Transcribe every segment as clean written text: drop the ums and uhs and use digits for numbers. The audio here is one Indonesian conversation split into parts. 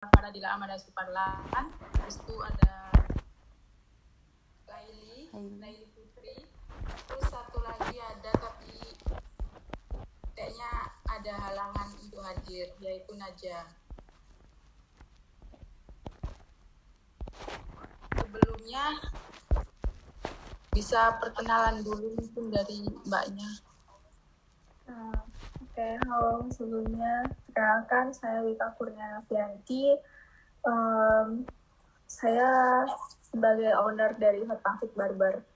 Faradila Amanda Suparlan, habis itu ada Laili Putri, terus satu lagi ada tapi kayaknya ada halangan untuk hadir, yaitu Naja. Sebelumnya bisa perkenalan dulu mungkin dari mbaknya. Oke, halo sebelumnya. Perkenalkan, saya Wika Kurnia Fianti. Saya sebagai owner dari Hot Pangsit Barber.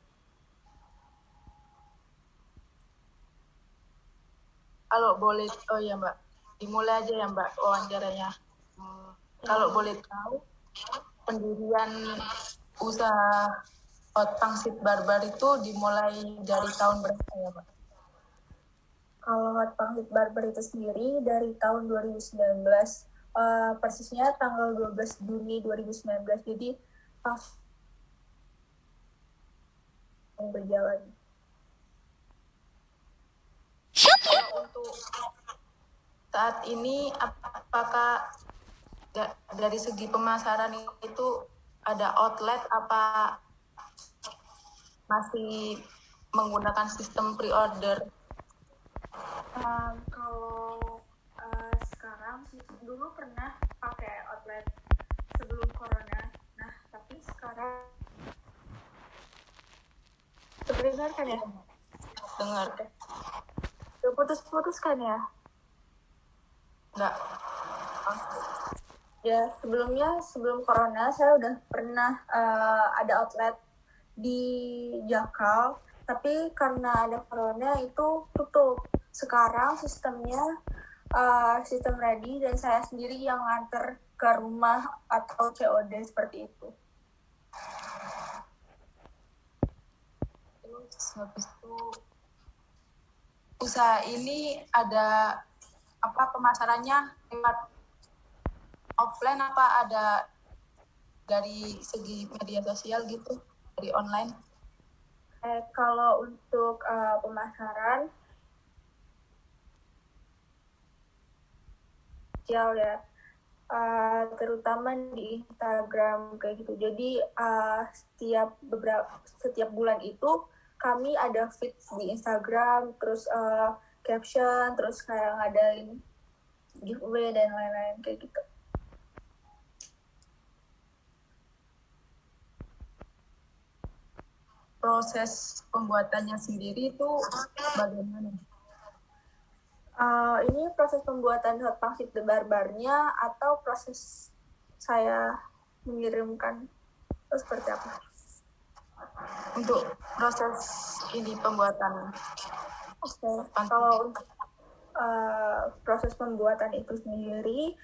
Kalau boleh, oh ya mbak, dimulai aja ya mbak wawancaranya. Kalau boleh tahu, pendirian usaha Hot Pangsit Barber itu dimulai dari tahun berapa ya mbak? Kalau Hot Pangsit Barber itu sendiri dari tahun 2019, persisnya tanggal 12 Juni 2019. Jadi pas berjalan. Untuk saat ini apakah dari segi pemasaran itu ada outlet apa masih menggunakan sistem pre-order? Kalau sekarang sih dulu pernah pakai outlet sebelum corona. Nah, tapi sekarang terdengar kan ya? Dengar. Udah putus-putus kan ya? Enggak. Ya, sebelum corona saya udah pernah ada outlet di Jakal, tapi karena ada corona itu tutup. Sekarang sistemnya sistem ready dan saya sendiri yang nganter ke rumah atau COD seperti itu. Terus habis itu usaha ini ada apa pemasarannya lewat offline apa ada dari segi media sosial gitu, dari online? Kalau untuk pemasaran sosial ya, terutama di Instagram kayak gitu. Jadi setiap bulan itu kami ada feed di Instagram, terus caption, terus kayak ngadain giveaway dan lain-lain kayak gitu. Proses pembuatannya sendiri itu bagaimana? Ini proses pembuatan Hot Pangsit Barbernya atau proses saya mengirimkan atau seperti apa? Untuk proses ini pembuatan. Oke. Kalau untuk proses pembuatan itu sendiri,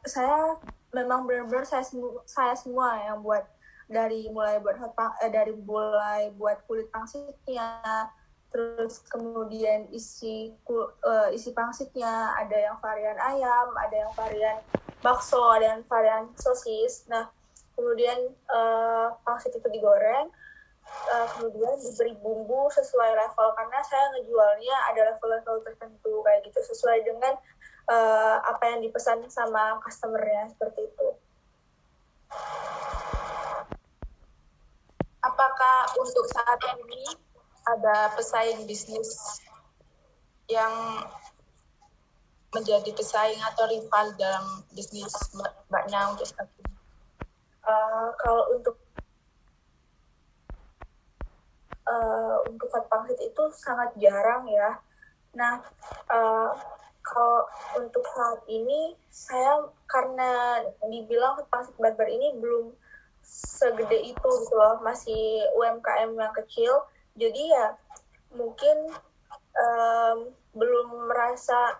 saya memang benar-benar saya semua yang buat, dari mulai buat kulit pangsitnya, terus kemudian isi pangsitnya, ada yang varian ayam, ada yang varian bakso, ada yang varian sosis. Nah, kemudian pangsit itu digoreng, kemudian diberi bumbu sesuai level, karena saya ngejualnya ada level-level tertentu kayak gitu, sesuai dengan apa yang dipesan sama customernya, seperti itu. Apakah untuk saat ini ada pesaing bisnis yang menjadi pesaing atau rival dalam bisnis mbaknya untuk saat ini? Kalau untuk Hot Pangsit itu sangat jarang ya. Nah, kalau untuk saat ini saya, karena dibilang Hot Pangsit Barber ini belum segede itu gitu loh, masih UMKM yang kecil, jadi ya mungkin belum merasa,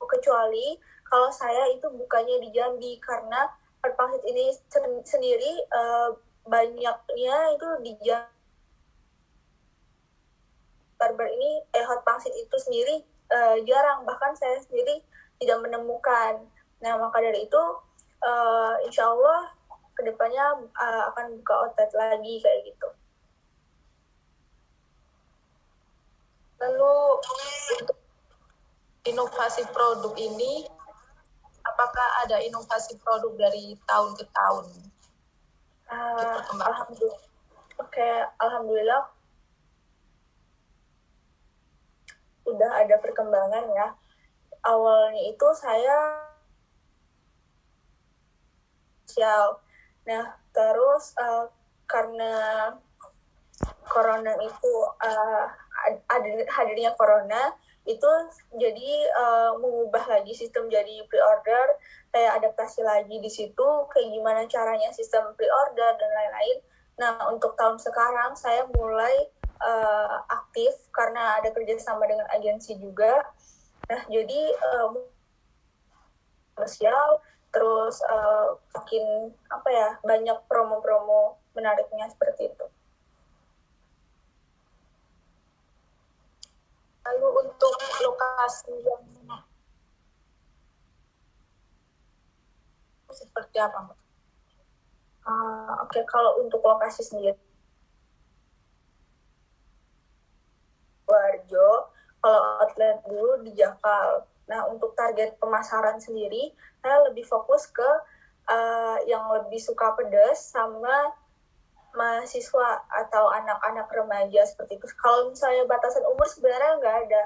kecuali kalau saya itu bukannya di Jambi, karena Hot Pangsit ini sendiri banyaknya itu di Jambi. Barber ini Hot Pangsit itu sendiri jarang, bahkan saya sendiri tidak menemukan. Nah, maka dari itu insya Allah kedepannya akan buka outlet lagi kayak gitu. Lalu untuk inovasi produk ini apakah ada inovasi produk dari tahun ke tahun? Alhamdulillah. Alhamdulillah udah ada perkembangan ya. Awalnya itu saya sosial. Nah, terus karena corona itu hadirnya corona itu jadi mengubah lagi sistem jadi pre-order, kayak adaptasi lagi di situ kayak gimana caranya sistem pre-order dan lain-lain. Nah, untuk tahun sekarang saya mulai aktif karena ada kerjasama dengan agensi juga. Nah, jadi sosial terus makin banyak promo-promo menariknya seperti itu. Lalu untuk lokasi yang seperti apa, Mbak? Kalau untuk lokasi sendiri, Warjo, kalau outlet dulu di Jakal. Nah, untuk target pemasaran sendiri, saya lebih fokus ke yang lebih suka pedas sama mahasiswa atau anak-anak remaja seperti itu. Kalau misalnya batasan umur sebenarnya nggak ada.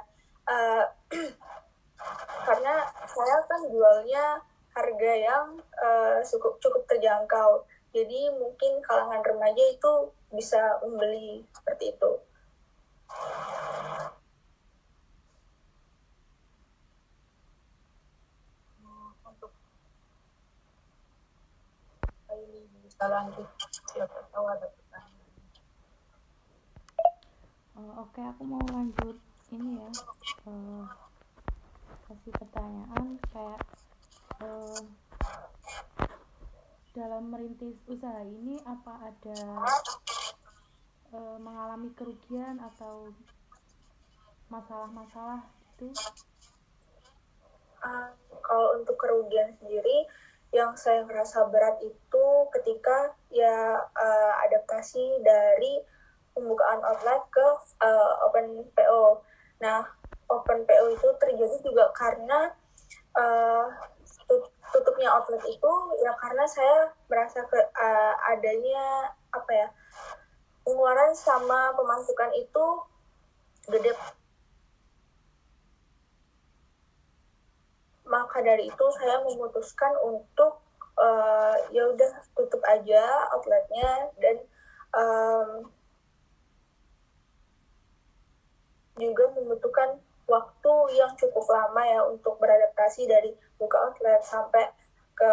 Karena saya kan jualnya harga yang cukup terjangkau. Jadi mungkin kalangan remaja itu bisa membeli seperti itu. Bisa lanjut, siapa tahu ada pertanyaan. Oke, aku mau lanjut ini ya, kasih pertanyaan kayak dalam merintis usaha ini apa ada mengalami kerugian atau masalah-masalah gitu? Kalau untuk kerugian sendiri, yang saya merasa berat itu ketika adaptasi dari pembukaan outlet ke open PO. Nah, open PO itu terjadi juga karena tutupnya outlet itu ya karena saya merasa adanya pengeluaran sama pemasukan itu gede. Maka dari itu saya memutuskan untuk ya udah tutup aja outletnya dan juga membutuhkan waktu yang cukup lama ya untuk beradaptasi dari buka outlet sampai ke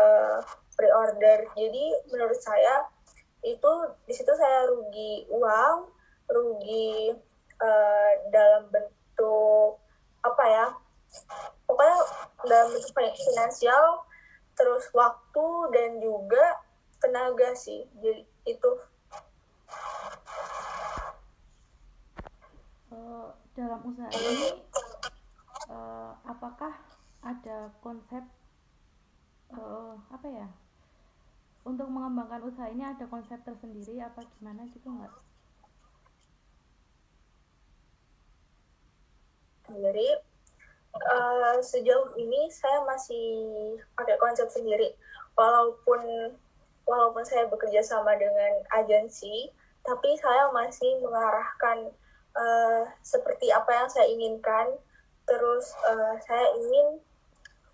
pre-order. Jadi menurut saya itu di situ saya rugi uang, rugi dalam bentuk pokoknya dalam bentuk finansial, terus waktu dan juga tenaga sih. Jadi itu. Dalam usaha ini apakah ada konsep untuk mengembangkan usaha ini ada konsep tersendiri apa gimana gitu nggak? Jadi sejauh ini saya masih pakai konsep sendiri, walaupun saya bekerja sama dengan agensi, tapi saya masih mengarahkan seperti apa yang saya inginkan. Terus saya ingin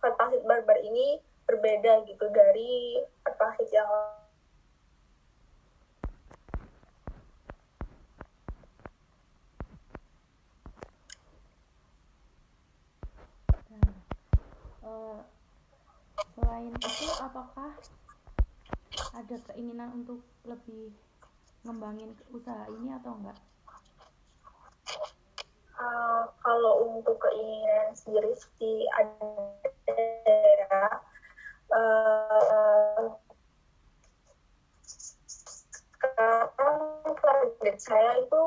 Fatpahit Barbar ini berbeda gitu dari Fatpahit yang selain itu apakah ada keinginan untuk lebih ngembangin usaha ini atau enggak? Kalau untuk keinginan sendiri sih ada ya. Sekarang target saya itu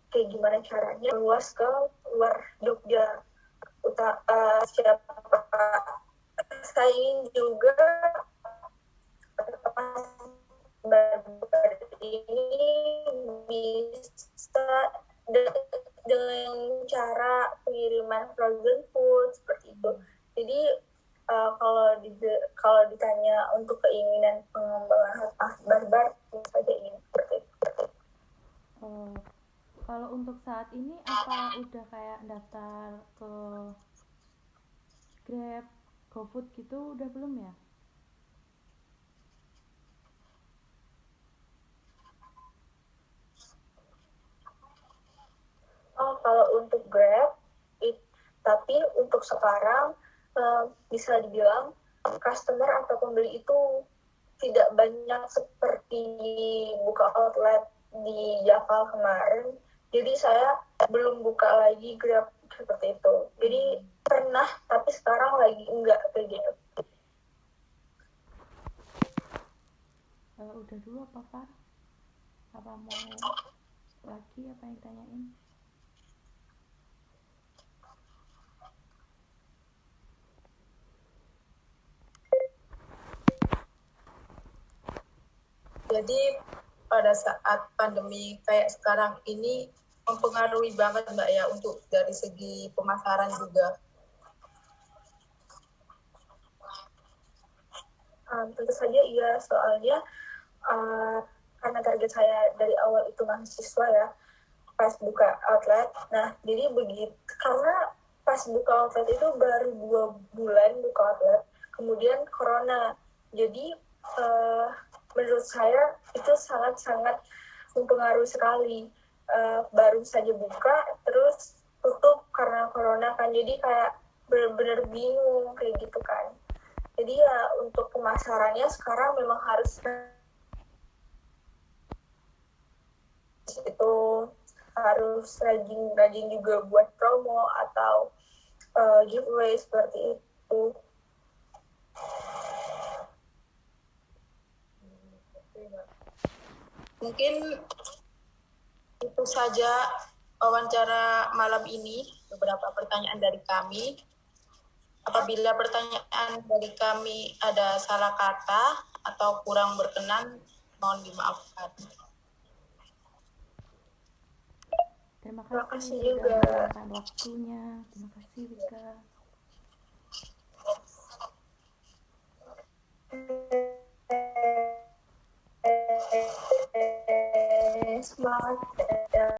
kayak gimana caranya luas ke luar Jogja. Saya ingin juga ini bisa dengan cara pengiriman frozen food seperti itu. Jadi kalau ditanya untuk keinginan pengembangan Hotpah Barbar, tentu saja ingin seperti itu. Kalau untuk saat ini apa udah kayak daftar ke Grab, GoFood gitu udah belum ya? Kalau untuk Grab, tapi untuk sekarang bisa dibilang customer atau pembeli itu tidak banyak seperti buka outlet di Jakal kemarin. Jadi saya belum buka lagi Grab seperti itu. Jadi pernah, tapi sekarang lagi enggak kayak gitu. Udah dulu apa Far? Apa mau lagi apa yang tanyain? Jadi pada saat pandemi kayak sekarang ini mempengaruhi banget Mbak ya untuk dari segi pemasaran juga. Tentu saja iya, soalnya karena target saya dari awal itu mahasiswa ya, pas buka outlet. Nah, jadi begitu, karena pas buka outlet itu baru 2 bulan buka outlet, kemudian corona. Jadi menurut saya itu sangat-sangat mempengaruhi sekali. Baru saja buka, terus tutup karena corona kan, jadi kayak benar-benar bingung kayak gitu kan. Jadi ya untuk pemasarannya sekarang memang harus itu harus rajin juga buat promo atau giveaway seperti itu. Mungkin itu saja wawancara malam ini, beberapa pertanyaan dari kami. Apabila pertanyaan dari kami ada salah kata atau kurang berkenan, mohon dimaafkan. Terima Terima kasih kasih sudah juga. meluangkan waktunya. Terima kasih Wika. Semangat.